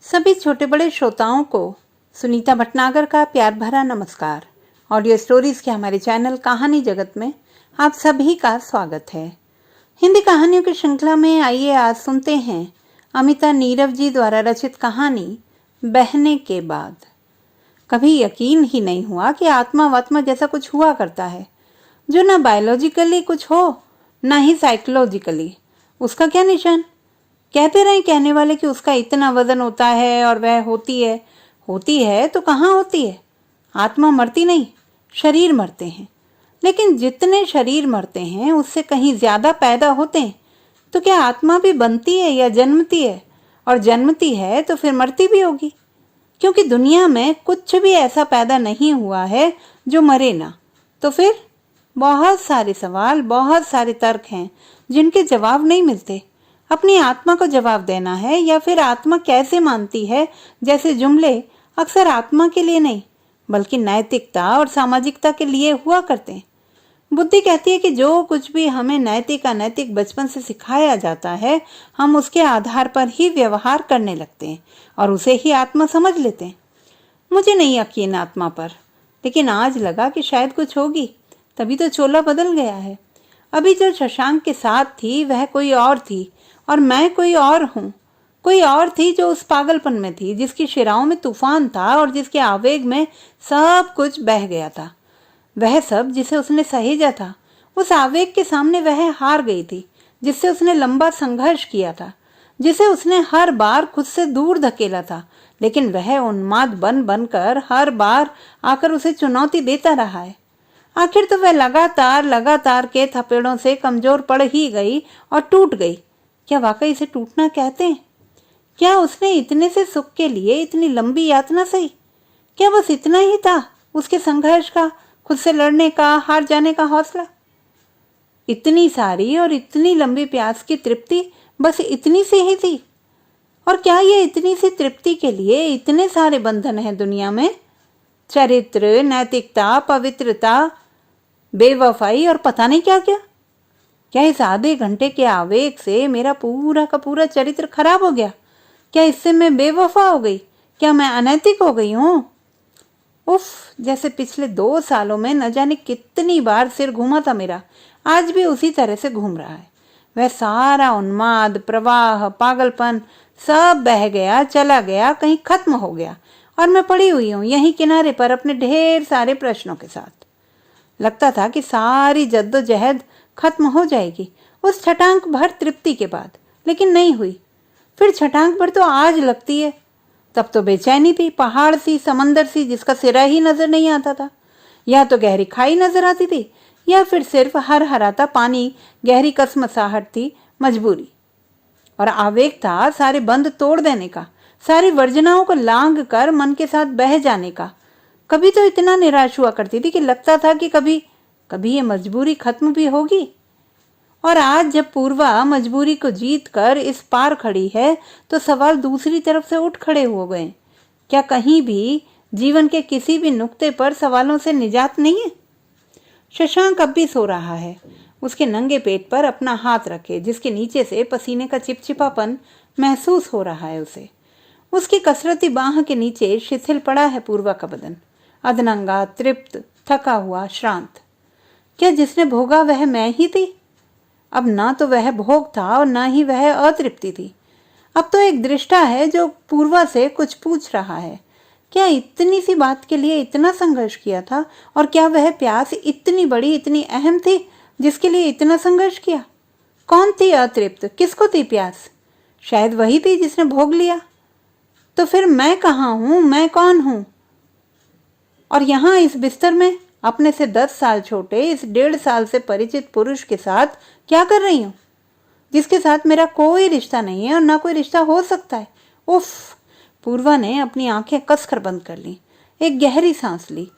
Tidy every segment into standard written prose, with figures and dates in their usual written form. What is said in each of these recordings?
सभी छोटे बड़े श्रोताओं को सुनीता भटनागर का प्यार भरा नमस्कार। ऑडियो स्टोरीज के हमारे चैनल कहानी जगत में आप सभी का स्वागत है। हिंदी कहानियों की श्रृंखला में आइए आज सुनते हैं अमिता नीरव जी द्वारा रचित कहानी बहने के बाद। कभी यकीन ही नहीं हुआ कि आत्मा वात्मा जैसा कुछ हुआ करता है जो ना बायोलॉजिकली कुछ हो ना ही साइकोलॉजिकली। उसका क्या निशान। कहते रहे कहने वाले कि उसका इतना वजन होता है और वह होती है तो कहाँ होती है। आत्मा मरती नहीं, शरीर मरते हैं। लेकिन जितने शरीर मरते हैं उससे कहीं ज्यादा पैदा होते हैं। तो क्या आत्मा भी बनती है या जन्मती है? और जन्मती है तो फिर मरती भी होगी, क्योंकि दुनिया में कुछ भी ऐसा पैदा नहीं हुआ है जो मरे ना। तो फिर बहुत सारे सवाल, बहुत सारे तर्क हैं जिनके जवाब नहीं मिलते। अपनी आत्मा को जवाब देना है या फिर आत्मा कैसे मानती है जैसे जुमले अक्सर आत्मा के लिए नहीं बल्कि नैतिकता और सामाजिकता के लिए हुआ करते हैं। बुद्धि कहती है कि जो कुछ भी हमें नैतिक अनैतिक बचपन से सिखाया जाता है हम उसके आधार पर ही व्यवहार करने लगते हैं और उसे ही आत्मा समझ लेते हैं। मुझे नहीं यकीन आत्मा पर, लेकिन आज लगा कि शायद कुछ होगी, तभी तो चोला बदल गया है। अभी जो शशांक के साथ थी वह कोई और थी और मैं कोई और हूँ। कोई और थी जो उस पागलपन में थी, जिसकी शिराओं में तूफान था और जिसके आवेग में सब कुछ बह गया था। वह सब जिसे उसने सहेजा था, उस आवेग के सामने वह हार गई थी, जिससे उसने लंबा संघर्ष किया था, जिसे उसने हर बार खुद से दूर धकेला था। लेकिन वह उन्माद बन बनकर हर बार आकर उसे चुनौती देता रहा है। आखिर तो वह लगातार के थपेड़ों से कमजोर पड़ ही गई और टूट गई। क्या वाकई इसे टूटना कहते हैं? क्या उसने इतने से सुख के लिए इतनी लंबी यातना सही? क्या बस इतना ही था उसके संघर्ष का, खुद से लड़ने का, हार जाने का हौसला? इतनी सारी और इतनी लंबी प्यास की तृप्ति बस इतनी सी ही थी? और क्या ये इतनी सी तृप्ति के लिए इतने सारे बंधन हैं दुनिया में? चरित्र, नैतिकता, पवित्रता, बेवफाई और पता नहीं क्या क्या। क्या इस आधे घंटे के आवेग से मेरा पूरा का पूरा चरित्र खराब हो गया? क्या इससे मैं बेवफा हो गई? क्या मैं अनैतिक हो गई हूँ? उफ, जैसे पिछले 2 सालों में न जाने कितनी बार सिर घूमा था मेरा, आज भी उसी तरह से घूम रहा है। वह सारा उन्माद, प्रवाह, पागलपन सब बह गया, चला गया, कहीं खत्म हो गया और मैं पड़ी हुई हूँ यहीं किनारे पर अपने ढेर सारे प्रश्नों के साथ। लगता था कि सारी जद्दोजहद खत्म हो जाएगी उस छटांक भर तृप्ति के बाद, लेकिन नहीं हुई। फिर छटांक भर तो आज लगती है। तब तो बेचैनी थी, पहाड़ सी, समंदर सी जिसका सिरा ही नजर नहीं आता था। या तो गहरी खाई नजर आती थी या फिर सिर्फ हर हराता पानी, गहरी कसमसाहट थी, मजबूरी। और आवेग था सारे बंद तोड़ देने का, सारी वर्जनाओं को लांग कर मन के साथ बह जाने का। कभी तो इतना निराश हुआ करती थी कि लगता था कि कभी ये मजबूरी खत्म भी होगी। और आज जब पूर्वा मजबूरी को जीत कर इस पार खड़ी है तो सवाल दूसरी तरफ से उठ खड़े हो गए। क्या कहीं भी जीवन के किसी भी नुक्ते पर सवालों से निजात नहीं है? शशांक अब भी सो रहा है, उसके नंगे पेट पर अपना हाथ रखे, जिसके नीचे से पसीने का चिपचिपापन महसूस हो रहा है उसे। उसकी कसरती बाह के नीचे शिथिल पड़ा है पूर्वा का बदन, अधनंगा, तृप्त, थका हुआ, श्रांत। क्या जिसने भोगा वह मैं ही थी? अब ना तो वह भोग था और ना ही वह अतृप्ति थी। अब तो एक दृष्टा है जो पूर्वा से कुछ पूछ रहा है। क्या इतनी सी बात के लिए इतना संघर्ष किया था? और क्या वह प्यास इतनी बड़ी, इतनी अहम थी जिसके लिए इतना संघर्ष किया? कौन थी अतृप्त? किसको थी प्यास? शायद वही थी जिसने भोग लिया। तो फिर मैं कहाँ हूं? मैं कौन हूं? और यहाँ इस बिस्तर में अपने से 10 साल छोटे इस 1.5 साल से परिचित पुरुष के साथ क्या कर रही हूँ, जिसके साथ मेरा कोई रिश्ता नहीं है और ना कोई रिश्ता हो सकता है। उफ! पूर्वा ने अपनी आंखें कसकर बंद कर ली, एक गहरी सांस ली।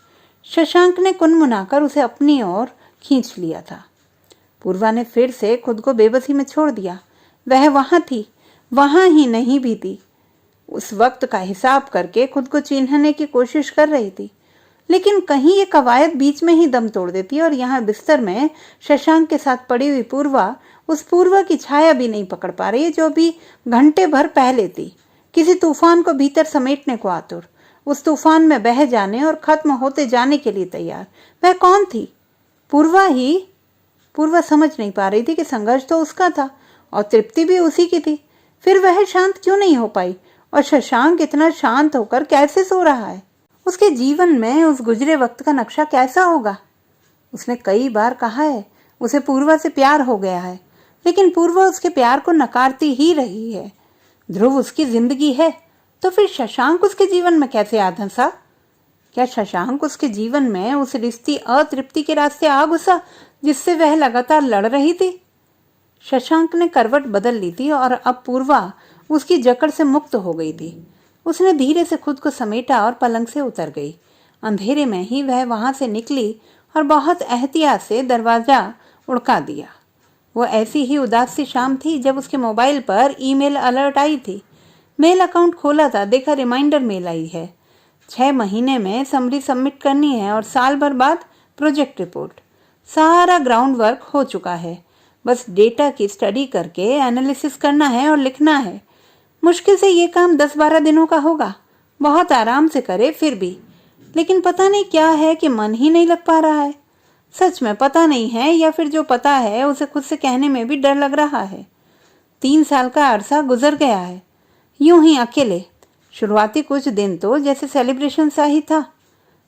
शशांक ने कुनमुनाकर उसे अपनी ओर खींच लिया था। पूर्वा ने फिर से खुद को बेबसी में छोड़ दिया। वह वहां थी, वहां ही नहीं भी थी। उस वक्त का हिसाब करके खुद को चिन्हने की कोशिश कर रही थी, लेकिन कहीं ये कवायद बीच में ही दम तोड़ देती और यहाँ बिस्तर में शशांक के साथ पड़ी हुई पूर्वा, उस पूर्वा की छाया भी नहीं पकड़ पा रही है जो अभी घंटे भर पहले थी। किसी तूफान को भीतर समेटने को आतुर, उस तूफान में बह जाने और खत्म होते जाने के लिए तैयार। वह कौन थी? पूर्वा ही। पूर्वा समझ नहीं पा रही थी कि संघर्ष तो उसका था और तृप्ति भी उसी की थी, फिर वह शांत क्यों नहीं हो पाई? और शशांक इतना शांत होकर कैसे सो रहा है? उसके जीवन में उस गुजरे वक्त का नक्शा कैसा होगा? उसने कई बार कहा है उसे पूर्वा से प्यार हो गया है, लेकिन पूर्वा उसके प्यार को नकारती ही रही है। ध्रुव उसकी जिंदगी है, तो फिर शशांक उसके जीवन में कैसे आ धंसा? क्या शशांक उसके जीवन में उस रिश्ती अतृप्ति के रास्ते आ घुसा जिससे वह लगातार लड़ रही थी? शशांक ने करवट बदल ली थी और अब पूर्वा उसकी जकड़ से मुक्त हो गई थी। उसने धीरे से खुद को समेटा और पलंग से उतर गई। अंधेरे में ही वह वहां से निकली और बहुत एहतियात से दरवाजा उड़का दिया। वो ऐसी ही उदास सी शाम थी जब उसके मोबाइल पर ईमेल अलर्ट आई थी। मेल अकाउंट खोला था, देखा रिमाइंडर मेल आई है। 6 महीने में समरी सबमिट करनी है और साल भर बाद प्रोजेक्ट रिपोर्ट। सारा ग्राउंड वर्क हो चुका है, बस डेटा की स्टडी करके एनालिसिस करना है और लिखना है। मुश्किल से ये काम 10-12 दिनों का होगा, बहुत आराम से करे फिर भी, लेकिन पता नहीं क्या है कि मन ही नहीं लग पा रहा है। सच में पता नहीं है, या फिर जो पता है उसे खुद से कहने में भी डर लग रहा है। 3 साल का अरसा गुजर गया है, यूं ही अकेले। शुरुआती कुछ दिन तो जैसे सेलिब्रेशन सा ही था।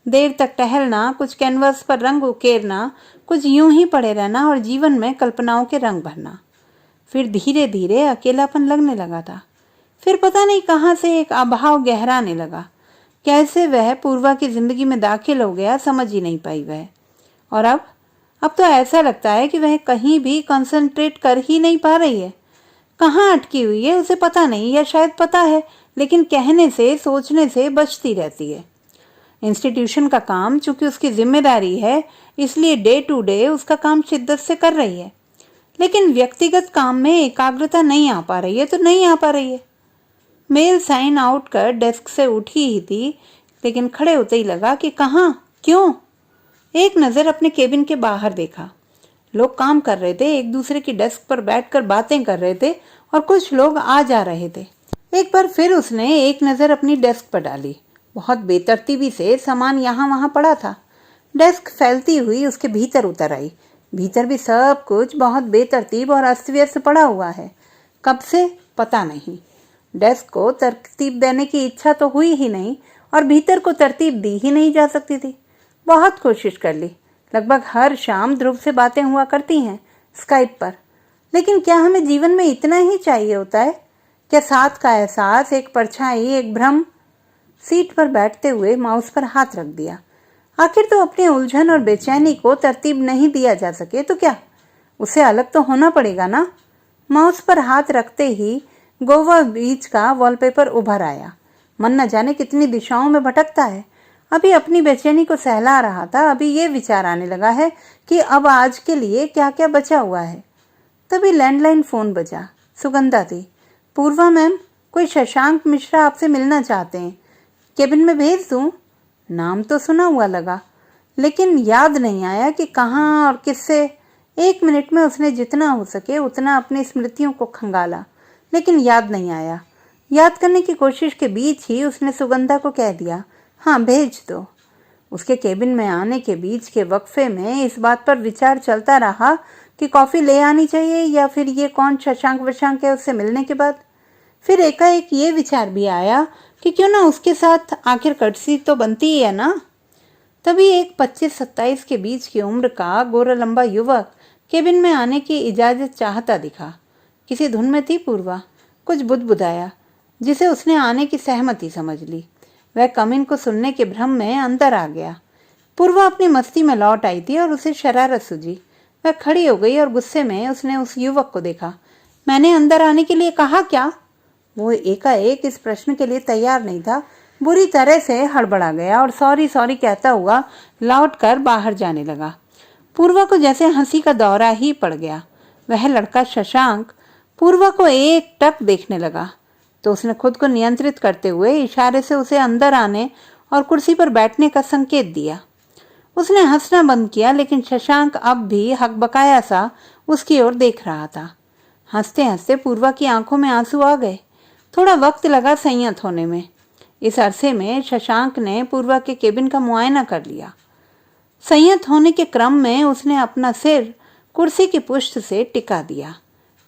देर तक टहलना, कुछ कैनवस पर रंग उकेरना, कुछ यूं ही पड़े रहना और जीवन में कल्पनाओं के रंग भरना। फिर धीरे धीरे अकेलापन लगने लगा था। फिर पता नहीं कहाँ से एक अभाव गहराने लगा। कैसे वह पूर्वा की जिंदगी में दाखिल हो गया समझ ही नहीं पाई वह। और अब तो ऐसा लगता है कि वह कहीं भी कंसंट्रेट कर ही नहीं पा रही है। कहाँ अटकी हुई है उसे पता नहीं, या शायद पता है लेकिन कहने से सोचने से बचती रहती है। इंस्टीट्यूशन का काम चूंकि उसकी जिम्मेदारी है, इसलिए डे टू डे उसका काम शिद्दत से कर रही है, लेकिन व्यक्तिगत काम में एकाग्रता नहीं आ पा रही है तो नहीं आ पा रही है। मेल साइन आउट कर डेस्क से उठी ही थी, लेकिन खड़े होते ही लगा कि कहाँ, क्यों। एक नज़र अपने केबिन के बाहर देखा। लोग काम कर रहे थे, एक दूसरे की डेस्क पर बैठकर बातें कर रहे थे और कुछ लोग आ जा रहे थे। एक बार फिर उसने एक नज़र अपनी डेस्क पर डाली। बहुत बेतरतीबी से सामान यहाँ वहाँ पड़ा था। डेस्क फैलती हुई उसके भीतर उतर आई। भीतर भी सब कुछ बहुत बेतरतीब और अस्त व्यस्त पड़ा हुआ है। कब से पता नहीं। डेस्क को तरतीब देने की इच्छा तो हुई ही नहीं और भीतर को तरतीब दी ही नहीं जा सकती थी। बहुत कोशिश कर ली। लगभग हर शाम ध्रुव से बातें हुआ करती हैं स्काइप पर, लेकिन क्या हमें जीवन में इतना ही चाहिए होता है? क्या साथ का एहसास, एक परछाई, एक भ्रम? सीट पर बैठते हुए माउस पर हाथ रख दिया। आखिर तो अपनी उलझन और बेचैनी को तरतीब नहीं दिया जा सके तो क्या, उसे अलग तो होना पड़ेगा ना। माउस पर हाथ रखते ही गोवा बीच का वॉलपेपर उभर आया। मन न जाने कितनी दिशाओं में भटकता है। अभी अपनी बेचैनी को सहला रहा था, अभी ये विचार आने लगा है कि अब आज के लिए क्या क्या बचा हुआ है। तभी लैंडलाइन फोन बजा। सुगंधा थी। पूर्वा मैम, कोई शशांक मिश्रा आपसे मिलना चाहते हैं, केबिन में भेज दूं? नाम तो सुना हुआ लगा, लेकिन याद नहीं आया कि कहाँ और किससे। 1 मिनट में उसने जितना हो सके उतना अपनी स्मृतियों को खंगाला, लेकिन याद नहीं आया। याद करने की कोशिश के बीच ही उसने सुगंधा को कह दिया, हाँ भेज दो। उसके केबिन में आने के बीच के वक्फे में इस बात पर विचार चलता रहा कि कॉफ़ी ले आनी चाहिए या फिर ये कौन शशांक वशांक है उससे मिलने के बाद। फिर एकाएक ये विचार भी आया कि क्यों ना उसके साथ आखिर कटसी तो बनती ही है ना। तभी एक 25-27 के बीच की उम्र का गोरा लंबा युवक केबिन में आने की इजाज़त चाहता दिखा। किसी धुन में थी पूर्वा। कुछ बुदबुदाया जिसे उसने आने की सहमति समझ ली। वह कमिन को सुनने के भ्रम में अंदर आ गया। पूर्वा अपनी मस्ती में लौट आई थी और उसे शरारत सूझी। वह खड़ी हो गई और गुस्से में उसने उस युवक को देखा। मैंने अंदर आने के लिए कहा क्या? वो एकाएक इस प्रश्न के लिए तैयार नहीं था। बुरी तरह से हड़बड़ा गया और सॉरी सॉरी कहता हुआ लौट कर बाहर जाने लगा। पूर्वा को जैसे हंसी का दौरा ही पड़ गया। वह लड़का शशांक पूर्वा को एक टक देखने लगा तो उसने खुद को नियंत्रित करते हुए इशारे से उसे अंदर आने और कुर्सी पर बैठने का संकेत दिया। उसने हंसना बंद किया, लेकिन शशांक अब भी हकबकाया सा उसकी ओर देख रहा था। हंसते हंसते पूर्वा की आंखों में आंसू आ गए। थोड़ा वक्त लगा संयत होने में। इस अरसे में शशांक ने पूर्वा के केबिन का मुआयना कर लिया। संयत होने के क्रम में उसने अपना सिर कुर्सी की पुष्ट से टिका दिया।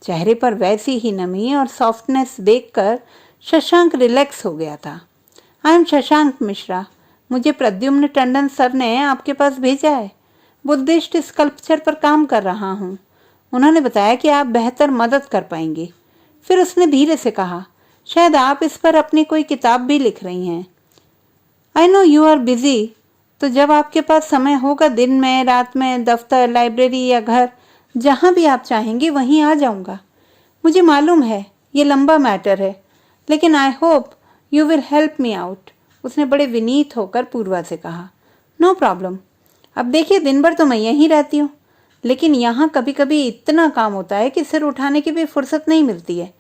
चेहरे पर वैसी ही नमी और सॉफ्टनेस देखकर शशांक रिलैक्स हो गया था। आई एम शशांक मिश्रा, मुझे प्रद्युम्न टंडन सर ने आपके पास भेजा है। बुद्धिस्ट स्कल्पचर पर काम कर रहा हूँ। उन्होंने बताया कि आप बेहतर मदद कर पाएंगे। फिर उसने धीरे से कहा, शायद आप इस पर अपनी कोई किताब भी लिख रही हैं। I know you are busy, तो जब आपके पास समय होगा दिन में, रात में, दफ्तर, लाइब्रेरी या घर, जहाँ भी आप चाहेंगी वहीं आ जाऊँगा। मुझे मालूम है ये लंबा मैटर है, लेकिन I hope you will help me out. उसने बड़े विनीत होकर पूर्वा से कहा। No problem. अब देखिए, दिन भर तो मैं यहीं रहती हूँ, लेकिन यहाँ कभी कभी इतना काम होता है कि सिर उठाने की भी फुर्सत नहीं मिलती है।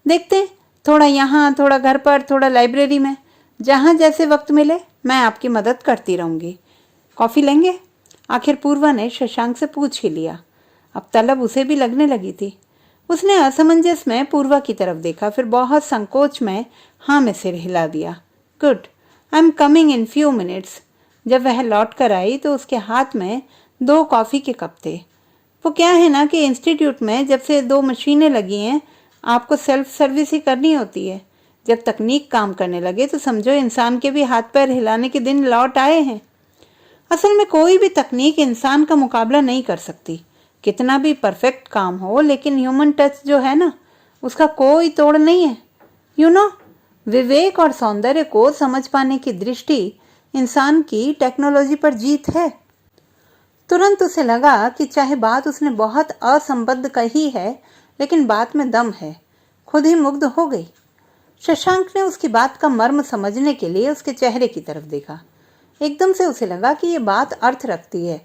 देखते हैं, थोड़ा यहाँ, थोड़ा घर पर, थोड़ा लाइब्रेरी में, जहाँ जैसे वक्त मिले मैं आपकी मदद करती रहूँगी। कॉफ़ी लेंगे? आखिर पूर्वा ने शशांक से पूछ ही लिया। अब तलब उसे भी लगने लगी थी। उसने असमंजस में पूर्वा की तरफ देखा, फिर बहुत संकोच में हाँ में सिर हिला दिया। Good, I am coming in few minutes. जब वह लौट कर आई तो उसके हाथ में 2 कॉफ़ी के कप थे। वो क्या है ना कि इंस्टीट्यूट में जब से 2 मशीनें लगी हैं, आपको सेल्फ सर्विस ही करनी होती है। जब तकनीक काम करने लगे तो समझो इंसान के भी हाथ पैर हिलाने के दिन लौट आए हैं। असल में कोई भी तकनीक इंसान का मुकाबला नहीं कर सकती, कितना भी परफेक्ट काम हो, लेकिन ह्यूमन टच जो है ना, उसका कोई तोड़ नहीं है। यू नो, विवेक और सौंदर्य को समझ पाने की दृष्टि इंसान की टेक्नोलॉजी पर जीत है। तुरंत उसे लगा कि चाहे बात उसने बहुत असंबद्ध कही है, लेकिन बात में दम है। खुद ही मुग्ध हो गई। शशांक ने उसकी बात का मर्म समझने के लिए उसके चेहरे की तरफ देखा। एकदम से उसे लगा कि ये बात अर्थ रखती है,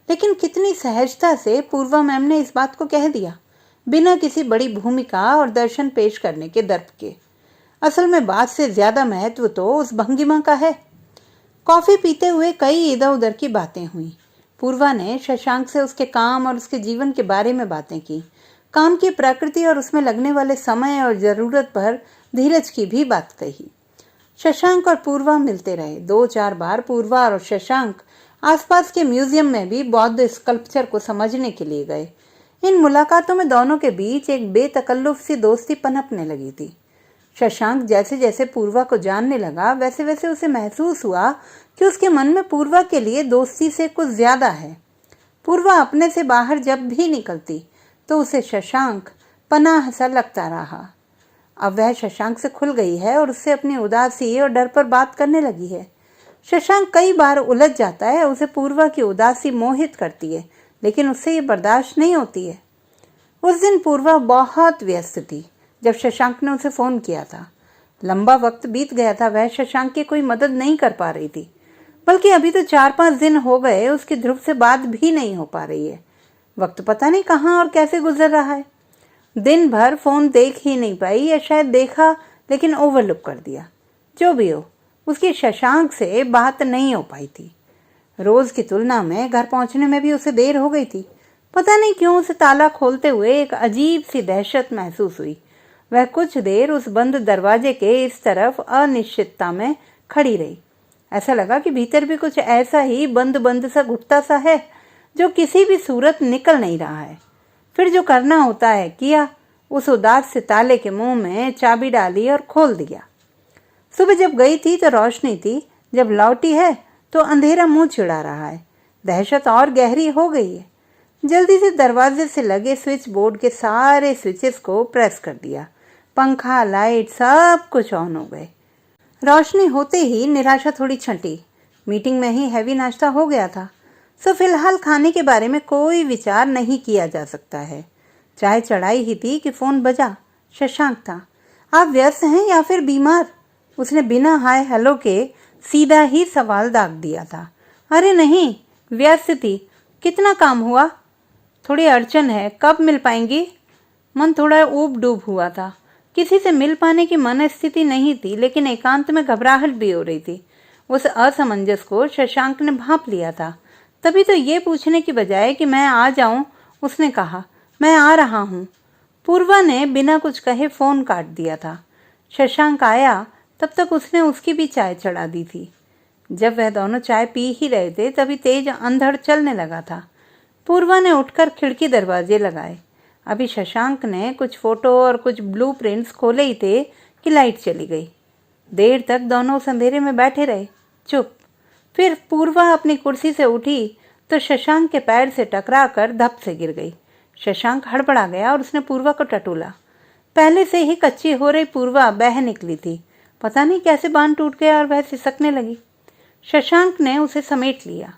लेकिन कितनी सहजता से पूर्वा मैम ने इस बात को कह दिया, बिना किसी बड़ी भूमिका और दर्शन पेश करने के दर्प के। असल में बात से ज्यादा महत्व तो उस भंगिमा का है। कॉफी पीते हुए कई इधर उधर की बातें हुई। पूर्वा ने शशांक से उसके काम और उसके जीवन के बारे में बातें की, काम की प्रकृति और उसमें लगने वाले समय और जरूरत पर धीरज की भी बात कही। शशांक और पूर्वा मिलते रहे। 2-4 बार पूर्वा और शशांक आसपास के म्यूजियम में भी बौद्ध स्कल्पचर को समझने के लिए गए। इन मुलाकातों में दोनों के बीच एक बेतकल्लुफ सी दोस्ती पनपने लगी थी। शशांक जैसे जैसे पूर्वा को जानने लगा, वैसे वैसे उसे महसूस हुआ कि उसके मन में पूर्वा के लिए दोस्ती से कुछ ज्यादा है। पूर्वा अपने से बाहर जब भी निकलती तो उसे शशांक पनाह सा लगता रहा। अब वह शशांक से खुल गई है और उससे अपनी उदासी और डर पर बात करने लगी है। शशांक कई बार उलझ जाता है, उसे पूर्वा की उदासी मोहित करती है, लेकिन उससे ये बर्दाश्त नहीं होती है। उस दिन पूर्वा बहुत व्यस्त थी जब शशांक ने उसे फोन किया था। लंबा वक्त बीत गया था, वह शशांक की कोई मदद नहीं कर पा रही थी, बल्कि अभी तो 4-5 दिन हो गए उसकी ध्रुव से बात भी नहीं हो पा रही है। वक्त पता नहीं कहाँ और कैसे गुजर रहा है। दिन भर फोन देख ही नहीं पाई, या शायद देखा लेकिन ओवरलुक कर दिया। जो भी हो, उसकी शशांक से बात नहीं हो पाई थी। रोज की तुलना में घर पहुंचने में भी उसे देर हो गई थी। पता नहीं क्यों उसे ताला खोलते हुए एक अजीब सी दहशत महसूस हुई। वह कुछ देर उस बंद दरवाजे के इस तरफ अनिश्चितता में खड़ी रही। ऐसा लगा कि भीतर भी कुछ ऐसा ही बंद बंद सा घुटता सा है, जो किसी भी सूरत निकल नहीं रहा है। फिर जो करना होता है किया। उस उदास से ताले के मुंह में चाबी डाली और खोल दिया। सुबह जब गई थी तो रोशनी थी, जब लौटी है तो अंधेरा मुंह चिढ़ा रहा है। दहशत और गहरी हो गई है। जल्दी से दरवाजे से लगे स्विच बोर्ड के सारे स्विचेस को प्रेस कर दिया। पंखा, लाइट, सब कुछ ऑन हो गए। रोशनी होते ही निराशा थोड़ी छंटी। मीटिंग में ही हैवी नाश्ता हो गया था, सो फिलहाल खाने के बारे में कोई विचार नहीं किया जा सकता है। चाय चढ़ाई ही थी कि फोन बजा। शशांक था। आप व्यस्त हैं या फिर बीमार? उसने बिना हाय हेलो के सीधा ही सवाल दाग दिया था। अरे नहीं, व्यस्त थी। कितना काम हुआ? थोड़ी अड़चन है, कब मिल पाएंगी? मन थोड़ा ऊब डूब हुआ था। किसी से मिल पाने की मन स्थिति नहीं थी, लेकिन एकांत में घबराहट भी हो रही थी। उस असमंजस को शशांक ने भांप लिया था। तभी तो ये पूछने की बजाय कि मैं आ जाऊं, उसने कहा, मैं आ रहा हूं। पूर्वा ने बिना कुछ कहे फोन काट दिया था। शशांक आया तब तक उसने उसकी भी चाय चढ़ा दी थी। जब वह दोनों चाय पी ही रहे थे तभी तेज अंधड़ चलने लगा था। पूर्वा ने उठकर खिड़की दरवाजे लगाए। अभी शशांक ने कुछ फोटो और कुछ ब्लूप्रिंट्स खोले ही थे कि लाइट चली गई। देर तक दोनों उस अंधेरे में बैठे रहे, चुप। फिर पूर्वा अपनी कुर्सी से उठी तो शशांक के पैर से टकरा कर धप से गिर गई। शशांक हड़बड़ा गया और उसने पूर्वा को टटोला। पहले से ही कच्ची हो रही पूर्वा बह निकली थी। पता नहीं कैसे बांध टूट गया और वह सिसकने लगी। शशांक ने उसे समेट लिया।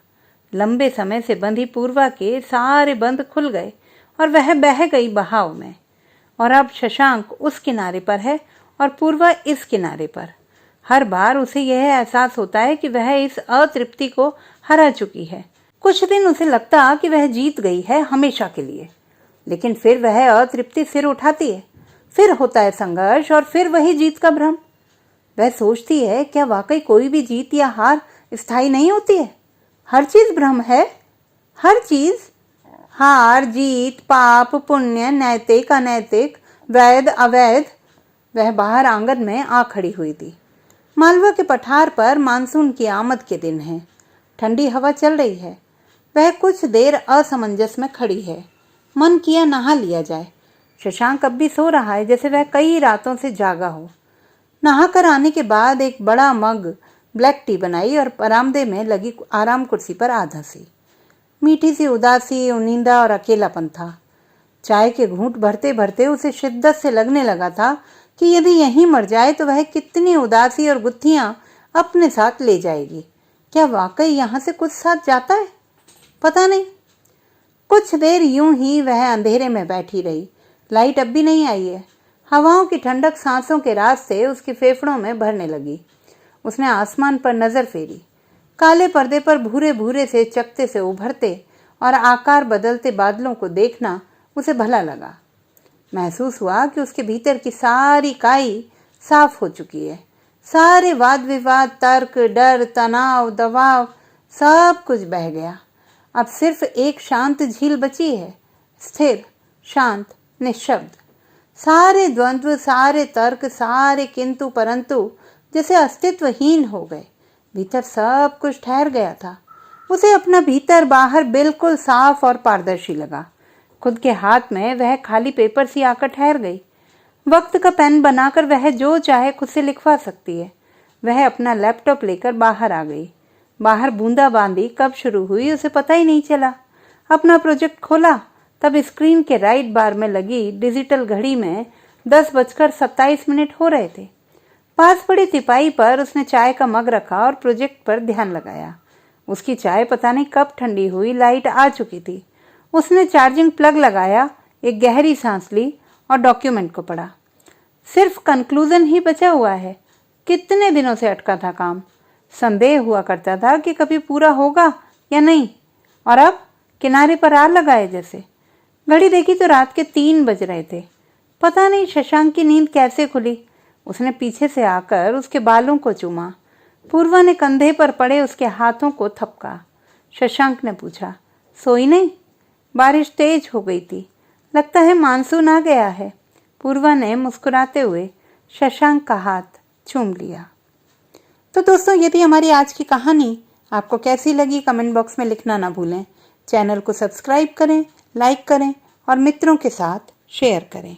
लंबे समय से बंधी पूर्वा के सारे बंध खुल गए और वह बह गई बहाव में। और अब शशांक उस किनारे पर है और पूर्वा इस किनारे पर। हर बार उसे यह एहसास होता है कि वह इस अतृप्ति को हरा चुकी है। कुछ दिन उसे लगता कि वह जीत गई है हमेशा के लिए, लेकिन फिर वह अतृप्ति सिर उठाती है। फिर होता है संघर्ष और फिर वही जीत का भ्रम। वह सोचती है, क्या वाकई कोई भी जीत या हार स्थायी नहीं होती है? हर चीज भ्रम है, हर चीज। हार जीत, पाप पुण्य, नैतिक अनैतिक, वैध अवैध। वह बाहर आंगन में आ खड़ी हुई थी। मालवा के पठार पर मानसून की आमद के दिन है। ठंडी हवा चल रही है। वह कुछ देर असमंजस में खड़ी है। मन किया नहा लिया जाए। शशांक अब भी सो रहा है जैसे वह कई रातों से जागा हो। नहाकर आने के बाद एक बड़ा मग ब्लैक टी बनाई और बरामदे में लगी आराम कुर्सी पर आधा सी। मीठी सी उदासी, उनींदा और अकेलापन था। चाय के घूंट भरते भरते उसे शिद्दत से लगने लगा था कि यदि यहीं मर जाए तो वह कितनी उदासी और गुत्थियां अपने साथ ले जाएगी। क्या वाकई यहाँ से कुछ साथ जाता है? पता नहीं। कुछ देर यूं ही वह अंधेरे में बैठी रही। लाइट अब भी नहीं आई है। हवाओं की ठंडक सांसों के रास्ते उसके फेफड़ों में भरने लगी। उसने आसमान पर नजर फेरी। काले पर्दे पर भूरे भूरे से चकते से उभरते और आकार बदलते बादलों को देखना उसे भला लगा। महसूस हुआ कि उसके भीतर की सारी काई साफ हो चुकी है। सारे वाद विवाद, तर्क, डर, तनाव, दबाव सब कुछ बह गया। अब सिर्फ एक शांत झील बची है, स्थिर, शांत, निःशब्द। सारे द्वंद्व, सारे तर्क, सारे किंतु परंतु जैसे अस्तित्वहीन हो गए। भीतर सब कुछ ठहर गया था। उसे अपना भीतर बाहर बिल्कुल साफ और पारदर्शी लगा। खुद के हाथ में वह खाली पेपर सी आकर ठहर गई। वक्त का पेन बनाकर वह जो चाहे खुद से लिखवा सकती है। वह अपना लैपटॉप लेकर बाहर आ गई। बाहर बूंदाबांदी कब शुरू हुई उसे पता ही नहीं चला। अपना प्रोजेक्ट खोला तब स्क्रीन के राइट बार में लगी डिजिटल घड़ी में 10:27 हो रहे थे। पास पड़ी तिपाई पर उसने चाय का मग रखा और प्रोजेक्ट पर ध्यान लगाया। उसकी चाय पता नहीं कब ठंडी हुई। लाइट आ चुकी थी। उसने चार्जिंग प्लग लगाया, एक गहरी सांस ली और डॉक्यूमेंट को पढ़ा। सिर्फ कंक्लूजन ही बचा हुआ है। कितने दिनों से अटका था काम। संदेह हुआ करता था कि कभी पूरा होगा या नहीं, और अब किनारे पर आ लगाए जैसे। घड़ी देखी तो रात के 3 बज रहे थे। पता नहीं शशांक की नींद कैसे खुली। उसने पीछे से आकर उसके बालों को चूमा। पूर्वा ने कंधे पर पड़े उसके हाथों को थपका। शशांक ने पूछा, सोई नहीं? बारिश तेज हो गई थी। लगता है मानसून आ गया है। पूर्वा ने मुस्कुराते हुए शशांक का हाथ चूम लिया। तो दोस्तों, यदि हमारी आज की कहानी आपको कैसी लगी कमेंट बॉक्स में लिखना ना भूलें। चैनल को सब्सक्राइब करें, लाइक करें और मित्रों के साथ शेयर करें।